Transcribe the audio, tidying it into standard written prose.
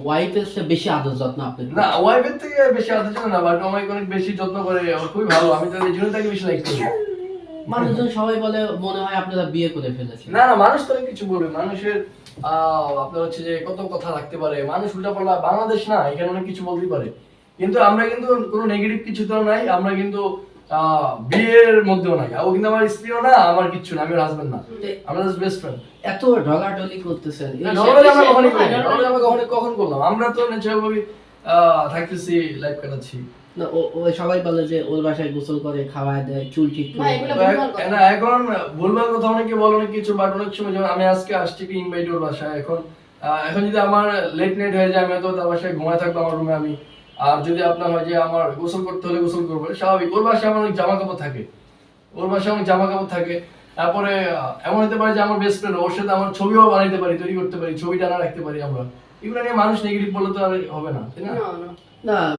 ওয়াইফের চেয়ে বেশি আদর যত্ন আপনি না, ওয়াইফের থেকে বেশি আদর জানে না, বাট আমাকে অনেক বেশি যত্ন করে, ও খুবই ভালো, আমি তো এই জন্য তাকে বেশি লাইক করি। মানুষজন সবাই বলে মনে হয় আপনারা বিয়ে করে ফেলেছেন। না না, মানুষ তো অনেক কিছু বলবে, মানুষের আপনার হচ্ছে যে কত কথা রাখতে পারে, মানুষ উল্টাপাল্টা, বাংলাদেশ না, এখানে অনেক কিছু বলতেই পারে, কিন্তু আমরা কিন্তু কোনো নেগেটিভ কিছু তো নাই, আমরা কিন্তু বিয়ের মধ্যেও নাই, ও কিন্তু আমার স্ত্রীও না, আমার কিচ্ছু না, আমি ওর হাজবেন্ড না, আমরা জাস্ট বেস্ট ফ্রেন্ড। এত ঢলাঢলি করতেছেন, আমরা কখনই করি না, আমরা কখন করলাম, আমরা তো ন্যাচারাল ভাবে থাকতেছি, লাইফ কাটাচ্ছি। না, ও সবাই বলে যে ওর বাসায় গোসল করে, খাওয়ায় দেয়, চুল ঠিক করে ভাই, এগুলো দেয়। ভুলভাল কথা। না, এখন ভুলভাল কথা অনেকে বলে অনেক কিছু, বাট অনেক সময় যেমন আমি আজকে আসছি কি ইনভাইট ওর বাসায়, এখন যদি আমার লেট নাইট হয়ে যায়, আমি হয়তো তার বাসায় ঘুমায় থাকবো আমার রুমে আমি, আর যদি আপনার হয় যে আমার গোসল করতে হলে গোসল করবো, স্বাভাবিক, ওর বাসায় আমার অনেক জামা কাপড় থাকে, তারপরে এমন হতে পারে যে আমার বেস্ট ফ্রেন্ড, ওর সাথে আমার ছবিও বানাইতে পারি, তৈরি করতে পারি, ছবি টানা রাখতে পারি আমরা, এগুলো নিয়ে মানুষ নেগেটিভ বললে তো আর হবে না, তাই না? না, না। না